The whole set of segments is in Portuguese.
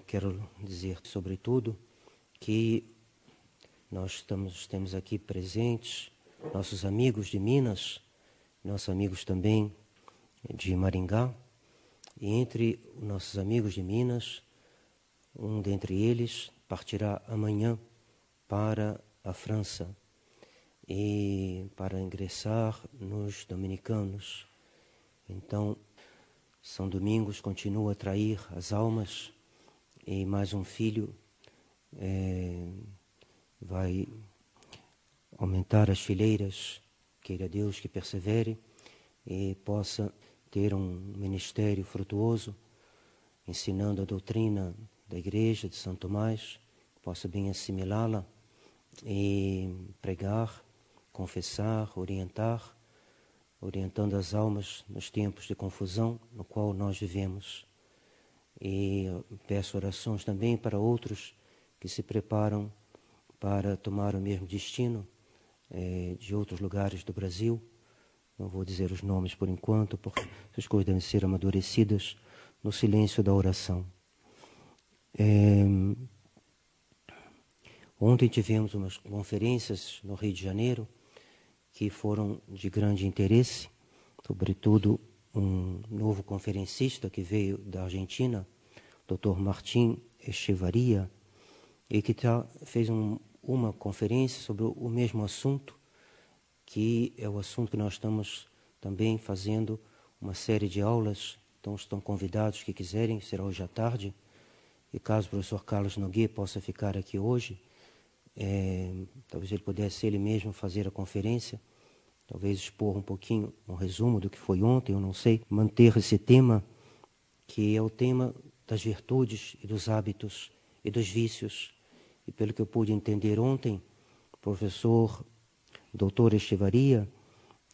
Quero dizer, sobretudo, que nós temos aqui presentes nossos amigos de Minas, nossos amigos também de Maringá, e entre os nossos amigos de Minas, um dentre eles partirá amanhã para a França e para ingressar nos dominicanos. Então, São Domingos continua a atrair as almas e mais um filho vai aumentar as fileiras. Queira Deus que persevere e possa ter um ministério frutuoso, ensinando a doutrina da Igreja de São Tomás, possa bem assimilá-la e pregar, confessar, orientando as almas nos tempos de confusão no qual nós vivemos. E peço orações também para outros que se preparam para tomar o mesmo destino de outros lugares do Brasil. Não vou dizer os nomes por enquanto, porque essas coisas devem ser amadurecidas no silêncio da oração. Ontem tivemos umas conferências no Rio de Janeiro que foram de grande interesse, sobretudo um novo conferencista que veio da Argentina, Dr. Martín Echevarria, e que fez uma conferência sobre o mesmo assunto, que é o assunto que nós estamos também fazendo uma série de aulas. Então estão convidados que quiserem, será hoje à tarde, e caso o professor Carlos Nogueira possa ficar aqui hoje, talvez ele pudesse ele mesmo fazer a conferência, talvez expor um pouquinho, um resumo do que foi ontem, eu não sei, manter esse tema, que é o tema das virtudes e dos hábitos e dos vícios. E pelo que eu pude entender ontem, o professor Dr. Echevarria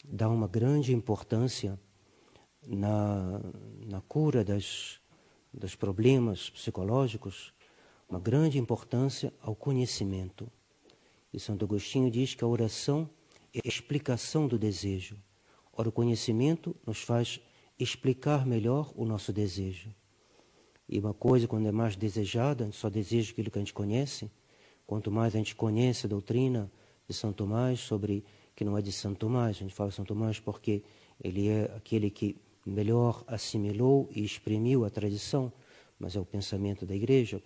dá uma grande importância na cura dos problemas psicológicos, uma grande importância ao conhecimento. E Santo Agostinho diz que a oração é a explicação do desejo. Ora, o conhecimento nos faz explicar melhor o nosso desejo. E uma coisa, quando é mais desejada, só deseja aquilo que a gente conhece. Quanto mais a gente conhece a doutrina de São Tomás, que não é de São Tomás, a gente fala São Tomás porque ele é aquele que melhor assimilou e exprimiu a tradição, mas é o pensamento da Igreja,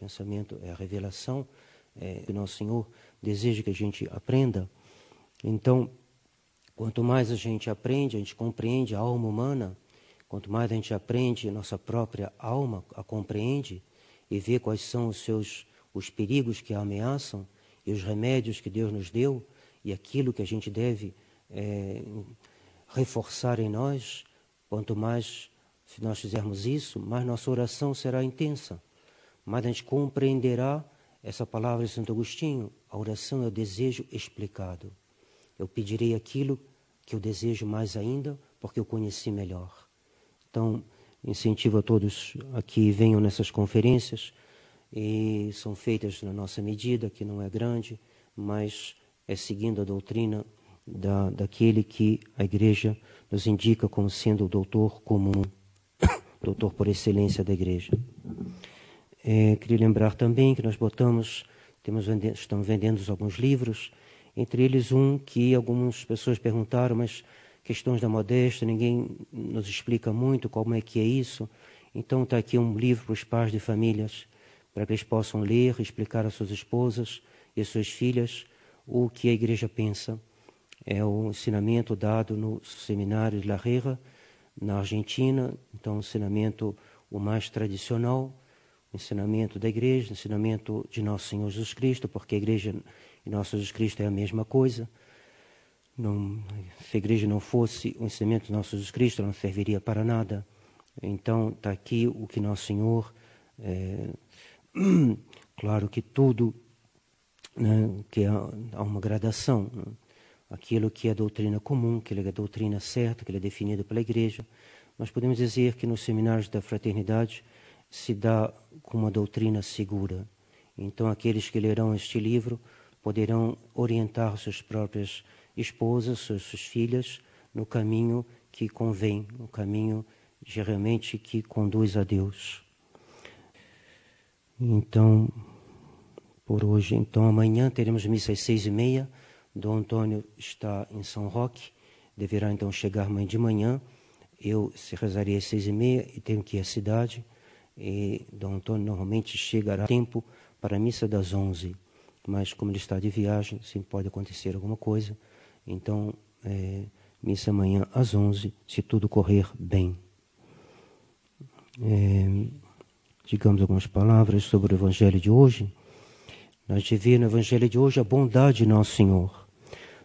é a revelação que Nosso Senhor deseja que a gente aprenda. Então, quanto mais a gente aprende, a gente compreende a alma humana, quanto mais a gente aprende, nossa própria alma a compreende e vê quais são os perigos que a ameaçam e os remédios que Deus nos deu e aquilo que a gente deve reforçar em nós, quanto mais se nós fizermos isso, mais nossa oração será intensa, mais a gente compreenderá essa palavra de Santo Agostinho. A oração é o desejo explicado. Eu pedirei aquilo que eu desejo mais ainda, porque eu conheci melhor. Então, incentivo a todos a que venham nessas conferências, e são feitas na nossa medida, que não é grande, mas é seguindo a doutrina daquele que a Igreja nos indica como sendo o doutor comum, doutor por excelência da Igreja. Queria lembrar também que nós estamos vendendo alguns livros, entre eles um que algumas pessoas perguntaram, mas questões da modéstia, ninguém nos explica muito como é que é isso. Então está aqui um livro para os pais de famílias, para que eles possam ler, explicar às suas esposas e às suas filhas o que a Igreja pensa. É o ensinamento dado no seminário de La Herrera, na Argentina. Então, o ensinamento o mais tradicional, o ensinamento da Igreja, o ensinamento de Nosso Senhor Jesus Cristo, porque a Igreja e Nosso Jesus Cristo é a mesma coisa. Se a Igreja não fosse o ensinamento de Nosso Jesus Cristo, ela não serviria para nada. Então, está aqui o que Nosso Senhor... Claro que tudo, né, que há uma gradação, né? Aquilo que é doutrina comum, que é a doutrina certa, que é definida pela Igreja, mas podemos dizer que nos seminários da fraternidade se dá com uma doutrina segura. Então, aqueles que lerão este livro poderão orientar suas próprias esposas, suas filhas, no caminho que convém, no caminho geralmente que conduz a Deus. Então, por hoje, então amanhã teremos missa às 6h30. Dom Antônio está em São Roque, deverá então chegar amanhã de manhã. Eu se rezaria às 6h30 e tenho que ir à cidade. E Dom Antônio normalmente chegará a tempo para a missa das 11h. Mas como ele está de viagem, sempre pode acontecer alguma coisa. Então, missa amanhã às 11h, se tudo correr bem. Digamos algumas palavras sobre o Evangelho de hoje. Nós de ver no Evangelho de hoje a bondade de Nosso Senhor.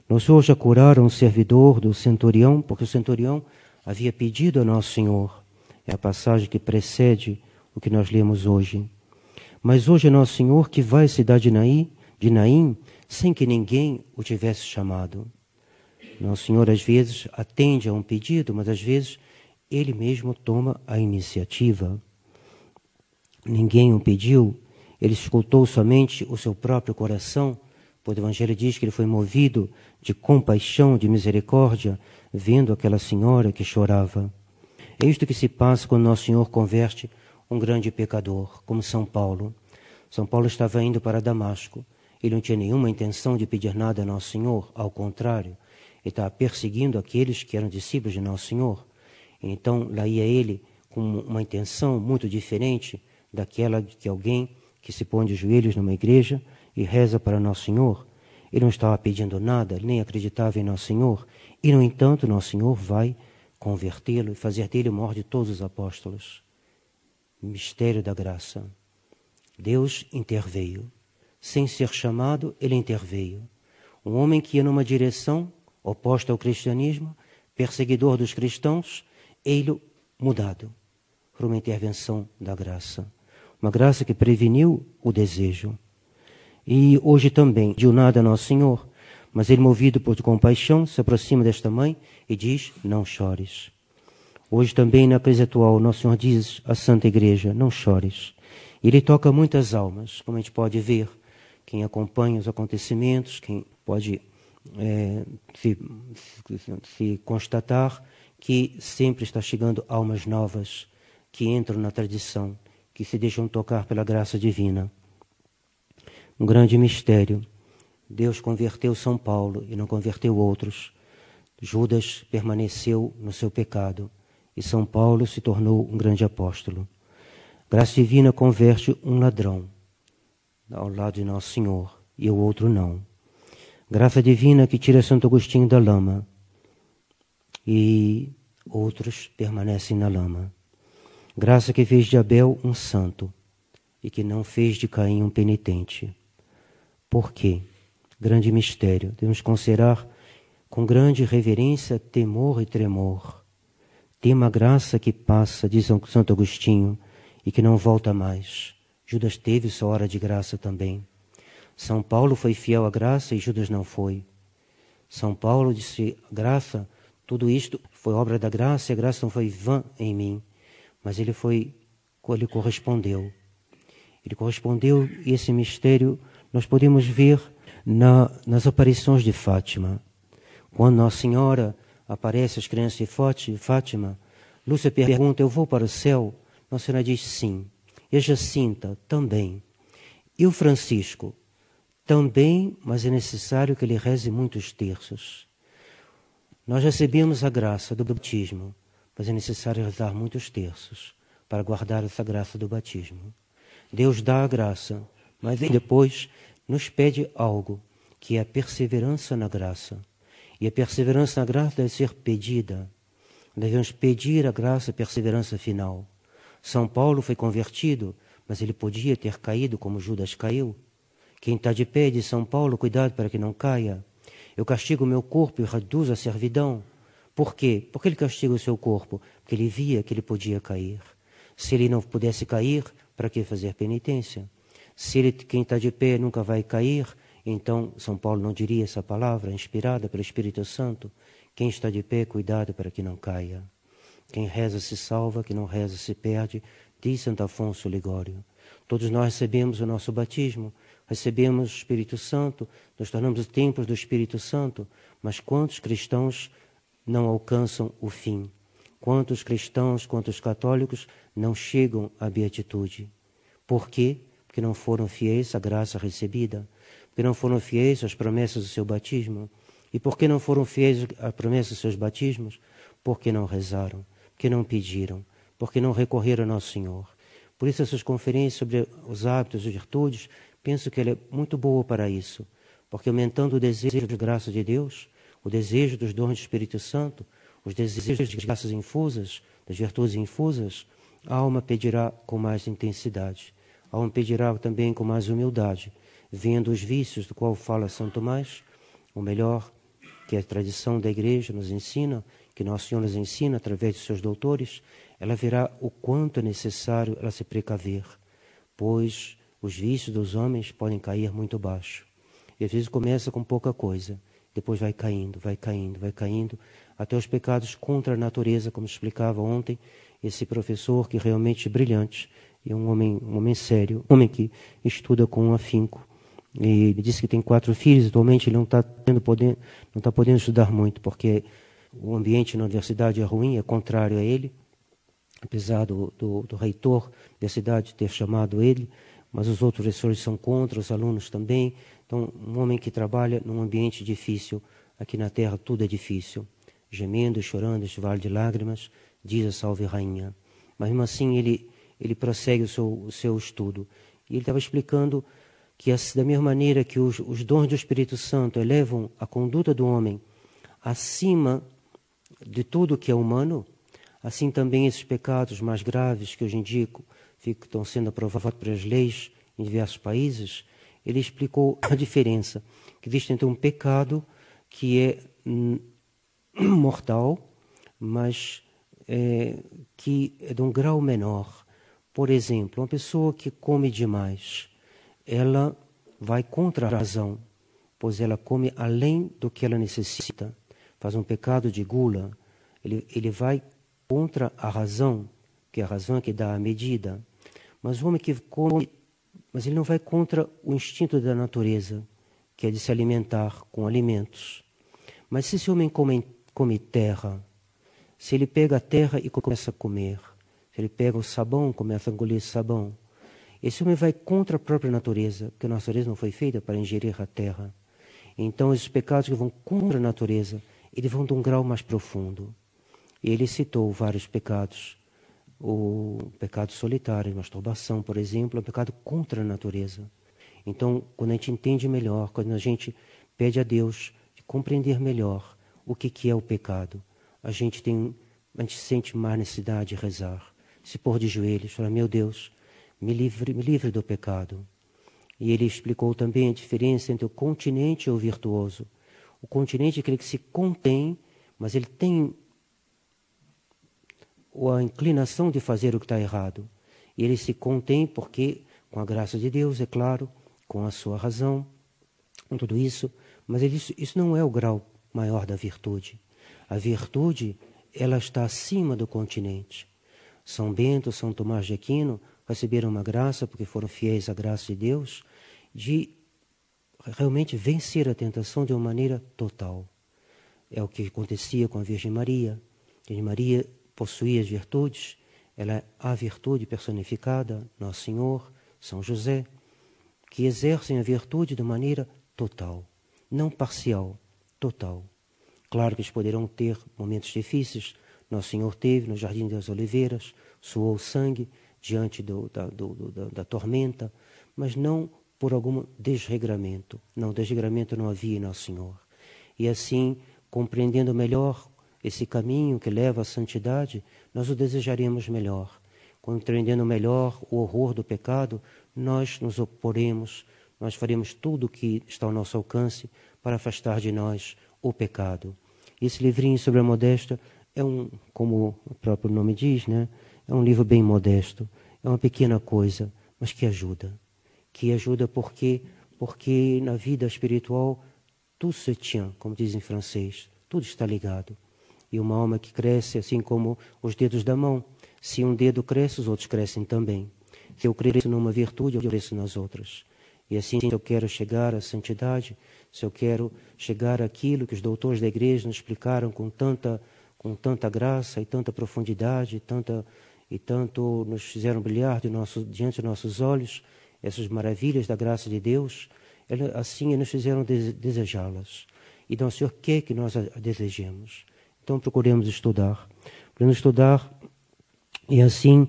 Nosso Senhor já curara um servidor do centurião, porque o centurião havia pedido a Nosso Senhor. É a passagem que precede o que nós lemos hoje. Mas hoje é Nosso Senhor que vai à cidade de Naim sem que ninguém o tivesse chamado. Nosso Senhor às vezes atende a um pedido, mas às vezes Ele mesmo toma a iniciativa. Ninguém o pediu, Ele escutou somente o seu próprio coração, pois o Evangelho diz que Ele foi movido de compaixão, de misericórdia, vendo aquela senhora que chorava. É isto que se passa quando Nosso Senhor converte um grande pecador, como São Paulo. São Paulo estava indo para Damasco. Ele não tinha nenhuma intenção de pedir nada a Nosso Senhor, ao contrário, ele estava perseguindo aqueles que eram discípulos de Nosso Senhor. Então, lá ia ele com uma intenção muito diferente daquela que alguém que se põe de joelhos numa igreja e reza para Nosso Senhor. Ele não estava pedindo nada, nem acreditava em Nosso Senhor. E, no entanto, Nosso Senhor vai convertê-lo e fazer dele o maior de todos os apóstolos. Mistério da graça. Deus interveio. Sem ser chamado, Ele interveio. Um homem que ia numa direção oposta ao cristianismo, perseguidor dos cristãos, ele mudado por uma intervenção da graça. Uma graça que preveniu o desejo. E hoje também, de nada a Nosso Senhor, mas ele, movido por compaixão, se aproxima desta mãe e diz, não chores. Hoje também, na crise atual, Nosso Senhor diz à Santa Igreja, não chores. Ele toca muitas almas, como a gente pode ver, quem acompanha os acontecimentos, quem pode se constatar que sempre está chegando almas novas, que entram na tradição, que se deixam tocar pela graça divina. Um grande mistério. Deus converteu São Paulo e não converteu outros. Judas permaneceu no seu pecado e São Paulo se tornou um grande apóstolo. Graça divina converte um ladrão ao lado de Nosso Senhor e o outro não. Graça divina que tira Santo Agostinho da lama e outros permanecem na lama. Graça que fez de Abel um santo e que não fez de Caim um penitente. Por quê? Grande mistério. Devemos considerar com grande reverência, temor e tremor. Tema a graça que passa, diz Santo Agostinho, e que não volta mais. Judas teve sua hora de graça também. São Paulo foi fiel à graça e Judas não foi. São Paulo disse, graça, tudo isto foi obra da graça e a graça não foi vã em mim. Mas ele correspondeu. Ele correspondeu e esse mistério nós podemos ver nas aparições de Fátima. Quando Nossa Senhora aparece às crianças de Fátima, Lúcia pergunta, eu vou para o céu? Nossa Senhora diz sim. E a Jacinta também. E o Francisco? Também, mas é necessário que ele reze muitos terços. Nós recebemos a graça do batismo, mas é necessário rezar muitos terços para guardar essa graça do batismo. Deus dá a graça, mas depois nos pede algo, que é a perseverança na graça. E a perseverança na graça deve ser pedida. Devemos pedir a graça e a perseverança final. São Paulo foi convertido, mas ele podia ter caído como Judas caiu. Quem está de pé diz São Paulo, cuidado para que não caia. Eu castigo o meu corpo e reduzo a servidão. Por quê? Por que ele castiga o seu corpo? Porque ele via que ele podia cair. Se ele não pudesse cair, para que fazer penitência? Se quem está de pé nunca vai cair, então São Paulo não diria essa palavra inspirada pelo Espírito Santo. Quem está de pé, cuidado para que não caia. Quem reza se salva, quem não reza se perde, diz Santo Afonso Ligório. Todos nós recebemos o nosso batismo, recebemos o Espírito Santo, nos tornamos templos do Espírito Santo, mas quantos cristãos não alcançam o fim? Quantos cristãos, quantos católicos não chegam à beatitude? Por quê? porque não foram fiéis à graça recebida, porque não foram fiéis às promessas do seu batismo. E porque não foram fiéis à promessa dos seus batismos? Porque não rezaram, porque não pediram, porque não recorreram ao nosso Senhor. Por isso essas conferências sobre os hábitos e virtudes, penso que ela é muito boa para isso, porque aumentando o desejo de graça de Deus, o desejo dos dons do Espírito Santo, os desejos de graças infusas, das virtudes infusas, a alma pedirá com mais intensidade. A alma pedirá também com mais humildade, vendo os vícios do qual fala São Tomás, o melhor que a tradição da Igreja nos ensina, que Nosso Senhor nos ensina através de seus doutores, ela verá o quanto é necessário ela se precaver, pois os vícios dos homens podem cair muito baixo. E às vezes começa com pouca coisa, depois vai caindo, até os pecados contra a natureza, como explicava ontem esse professor, que realmente é brilhante, e é um homem sério, um homem que estuda com afinco. E ele disse que tem 4 filhos, atualmente ele não está podendo estudar muito, porque o ambiente na universidade é ruim, é contrário a ele, apesar do reitor da universidade ter chamado ele, mas os outros professores são contra, os alunos também. Então, um homem que trabalha num ambiente difícil, aqui na terra tudo é difícil, gemendo e chorando este vale de lágrimas, diz a Salve Rainha. Mas mesmo assim ele prossegue o seu estudo. E ele estava explicando que da mesma maneira que os dons do Espírito Santo elevam a conduta do homem acima de tudo que é humano, assim também esses pecados mais graves que hoje em dia estão sendo aprovados pelas leis em diversos países, ele explicou a diferença que existe entre um pecado que é mortal, mas que é de um grau menor. Por exemplo, uma pessoa que come demais, ela vai contra a razão, pois ela come além do que ela necessita. Faz um pecado de gula, ele vai contra a razão, que é a razão que dá a medida. Mas o homem que come, mas ele não vai contra o instinto da natureza, que é de se alimentar com alimentos. Mas se esse homem come terra, se ele pega a terra e começa a comer, se ele pega o sabão, começa a engolir sabão, esse homem vai contra a própria natureza, porque a natureza não foi feita para ingerir a terra. Então, esses pecados que vão contra a natureza, eles vão de um grau mais profundo. E ele citou vários pecados. O pecado solitário, masturbação, por exemplo, é um pecado contra a natureza. Então, quando a gente entende melhor, quando a gente pede a Deus de compreender melhor o que é o pecado, a gente sente mais necessidade de rezar, se pôr de joelhos, falar, meu Deus, me livre do pecado. E ele explicou também a diferença entre o continente e o virtuoso. O continente é aquele que se contém, mas ele tem a inclinação de fazer o que está errado. E ele se contém porque, com a graça de Deus, é claro, com a sua razão, com tudo isso, mas isso não é o grau maior da virtude. A virtude, ela está acima do continente. São Bento, São Tomás de Aquino receberam uma graça, porque foram fiéis à graça de Deus, de realmente vencer a tentação de uma maneira total. É o que acontecia com a Virgem Maria. A Virgem Maria possuía as virtudes, ela é a virtude personificada, Nosso Senhor, São José, que exercem a virtude de maneira total, não parcial, total. Claro que eles poderão ter momentos difíceis. Nosso Senhor teve no Jardim das Oliveiras, suou sangue diante da tormenta, mas não por algum desregramento. Não, desregramento não havia em Nosso Senhor. E assim, compreendendo melhor esse caminho que leva à santidade, nós o desejaremos melhor. Compreendendo melhor o horror do pecado, nós nos oporemos, nós faremos tudo o que está ao nosso alcance para afastar de nós o pecado. Esse livrinho sobre a modéstia é como o próprio nome diz, né? É um livro bem modesto, é uma pequena coisa, mas que ajuda. Que ajuda porque na vida espiritual, tout se tient, como diz em francês, tudo está ligado. E uma alma que cresce, assim como os dedos da mão. Se um dedo cresce, os outros crescem também. Se eu cresço numa virtude, eu cresço nas outras. E assim, se eu quero chegar à santidade, se eu quero chegar àquilo que os doutores da Igreja nos explicaram com tanta graça e tanta profundidade, e tanto nos fizeram brilhar diante de nossos olhos, essas maravilhas da graça de Deus, assim nos fizeram desejá-las. E então o Senhor quer que nós a desejemos. Então procuremos estudar. Podemos estudar e assim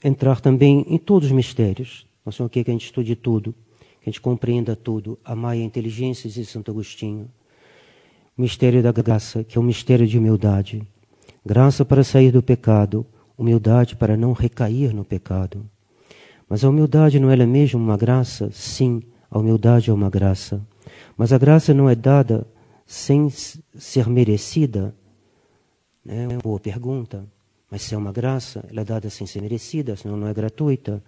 entrar também em todos os mistérios. O Senhor quer que a gente estude tudo, que a gente compreenda tudo. Amai a inteligência de Santo Agostinho. O mistério da graça, que é um mistério de humildade. Graça para sair do pecado, humildade para não recair no pecado. Mas a humildade não é ela mesma uma graça? Sim, a humildade é uma graça. Mas a graça não é dada sem ser merecida? É uma boa pergunta. Mas se é uma graça, ela é dada sem ser merecida, senão não é gratuita?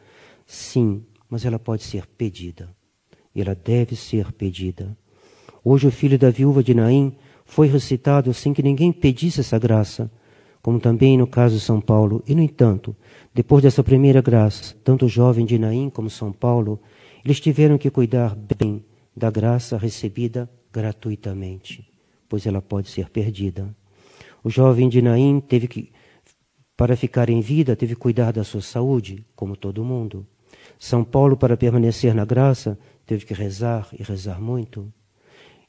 Sim, mas ela pode ser pedida. E ela deve ser pedida. Hoje o filho da viúva de Naim foi ressuscitado sem que ninguém pedisse essa graça, como também no caso de São Paulo. E, no entanto, depois dessa primeira graça, tanto o jovem de Naim como São Paulo, eles tiveram que cuidar bem da graça recebida gratuitamente, pois ela pode ser perdida. O jovem de Naim para ficar em vida, teve que cuidar da sua saúde, como todo mundo. São Paulo, para permanecer na graça, teve que rezar e rezar muito.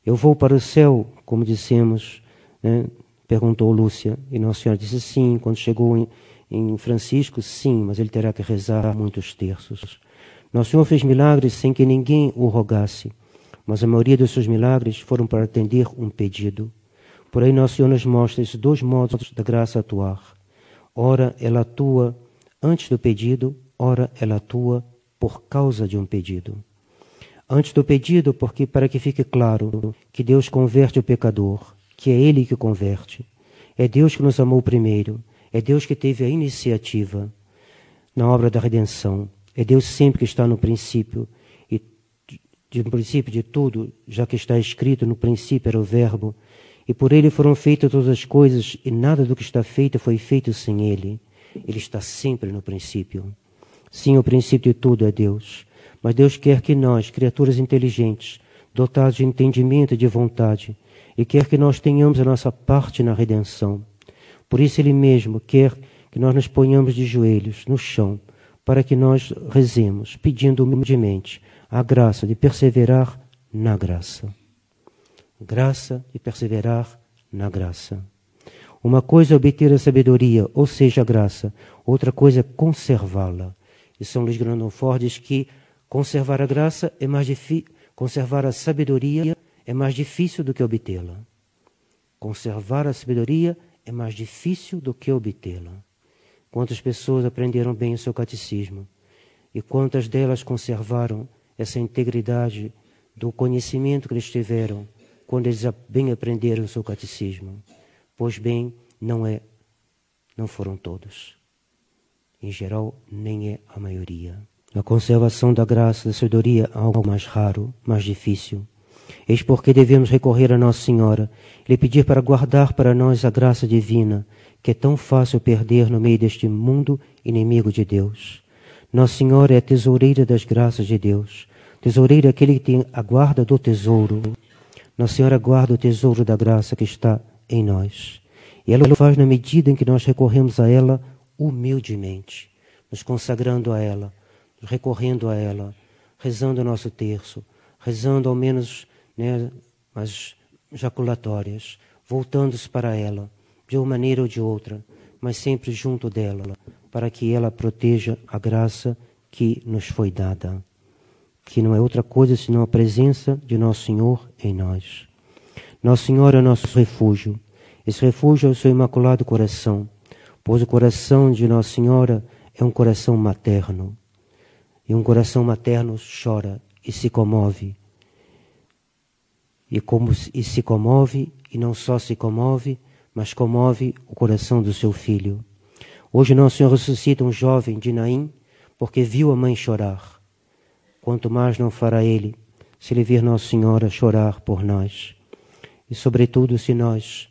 Eu vou para o céu, como dissemos, né? Perguntou Lúcia, e Nossa Senhora disse sim. Quando chegou em Francisco, sim, mas ele terá que rezar muitos terços. Nosso Senhor fez milagres sem que ninguém o rogasse, mas a maioria dos seus milagres foram para atender um pedido. Por aí Nosso Senhor nos mostra esses dois modos da graça atuar. Ora, ela atua antes do pedido, ora, ela atua por causa de um pedido. Antes do pedido, porque para que fique claro que Deus converte o pecador, que é Ele que converte. É Deus que nos amou primeiro. É Deus que teve a iniciativa na obra da redenção. É Deus sempre que está no princípio. E no princípio de tudo, já que está escrito, no princípio era o Verbo. E por Ele foram feitas todas as coisas, e nada do que está feito foi feito sem Ele. Ele está sempre no princípio. Sim, o princípio de tudo é Deus. Mas Deus quer que nós, criaturas inteligentes, dotados de entendimento e de vontade, e quer que nós tenhamos a nossa parte na redenção. Por isso Ele mesmo quer que nós nos ponhamos de joelhos no chão, para que nós rezemos, pedindo humildemente a graça de perseverar na graça. Graça de perseverar na graça. Uma coisa é obter a sabedoria, ou seja, a graça. Outra coisa é conservá-la. E São Luís Grandon Fort diz que conservar a graça é mais difícil, conservar a sabedoria é mais difícil do que obtê-la. Conservar a sabedoria é mais difícil do que obtê-la. Quantas pessoas aprenderam bem o seu catecismo? E quantas delas conservaram essa integridade do conhecimento que eles tiveram quando eles bem aprenderam o seu catecismo? Pois bem, não foram todos. Em geral, nem é a maioria. A conservação da graça, da sabedoria é algo mais raro, mais difícil. Eis porque devemos recorrer a Nossa Senhora e lhe pedir para guardar para nós a graça divina, que é tão fácil perder no meio deste mundo inimigo de Deus. Nossa Senhora é a tesoureira das graças de Deus. Tesoureira é aquele que tem a guarda do tesouro. Nossa Senhora guarda o tesouro da graça que está em nós. E ela o faz na medida em que nós recorremos a ela humildemente, nos consagrando a ela, recorrendo a ela, rezando o nosso terço, rezando ao menos as jaculatórias, voltando-se para ela, de uma maneira ou de outra, mas sempre junto dela, para que ela proteja a graça que nos foi dada, que não é outra coisa senão a presença de Nosso Senhor em nós. Nosso Senhor é o nosso refúgio. Esse refúgio é o seu imaculado coração, pois o coração de Nossa Senhora é um coração materno. E um coração materno chora e se comove. E se comove, e não só se comove, mas comove o coração do seu filho. Hoje Nosso Senhor ressuscita um jovem de Naim, porque viu a mãe chorar. Quanto mais não fará Ele, se Ele vir Nossa Senhora chorar por nós. E sobretudo se nós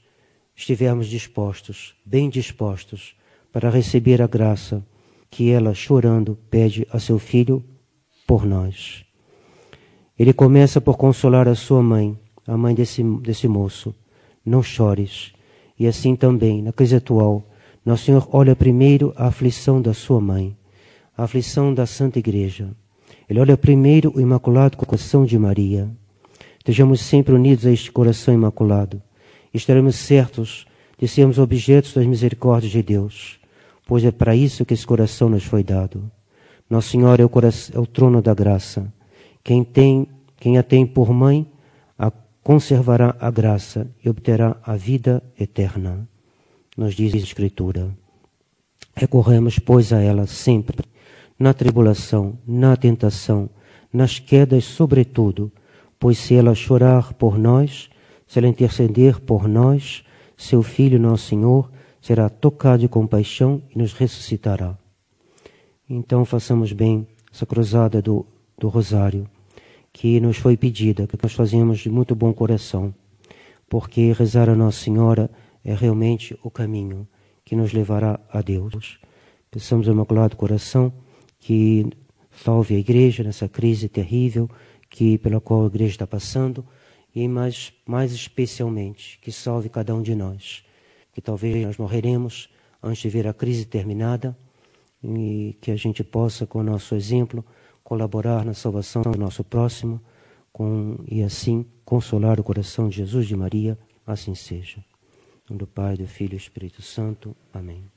estivermos dispostos, bem dispostos, para receber a graça que ela, chorando, pede a seu filho por nós. Ele começa por consolar a sua mãe, a mãe desse moço. Não chores. E assim também, na crise atual, Nosso Senhor olha primeiro a aflição da sua mãe, a aflição da Santa Igreja. Ele olha primeiro o imaculado coração de Maria. Estejamos sempre unidos a este coração imaculado. Estaremos certos de sermos objetos das misericórdias de Deus, pois é para isso que esse coração nos foi dado. Nossa Senhora é o trono da graça. Quem a tem por mãe, a conservará a graça e obterá a vida eterna. Nos diz a Escritura. Recorremos, pois, a ela sempre, na tribulação, na tentação, nas quedas, sobretudo, pois se ela chorar por nós, se ela interceder por nós, seu Filho, nosso Senhor, será tocado de compaixão e nos ressuscitará. Então façamos bem essa cruzada do Rosário, que nos foi pedida, que nós fazemos de muito bom coração, porque rezar a Nossa Senhora é realmente o caminho que nos levará a Deus. Peçamos ao Imaculado Coração que salve a Igreja nessa crise terrível pela qual a Igreja está passando, e mais especialmente que salve cada um de nós, que talvez nós morreremos antes de ver a crise terminada, e que a gente possa, com o nosso exemplo, colaborar na salvação do nosso próximo, e assim consolar o coração de Jesus e de Maria, assim seja. Em nome do Pai, do Filho e do Espírito Santo. Amém.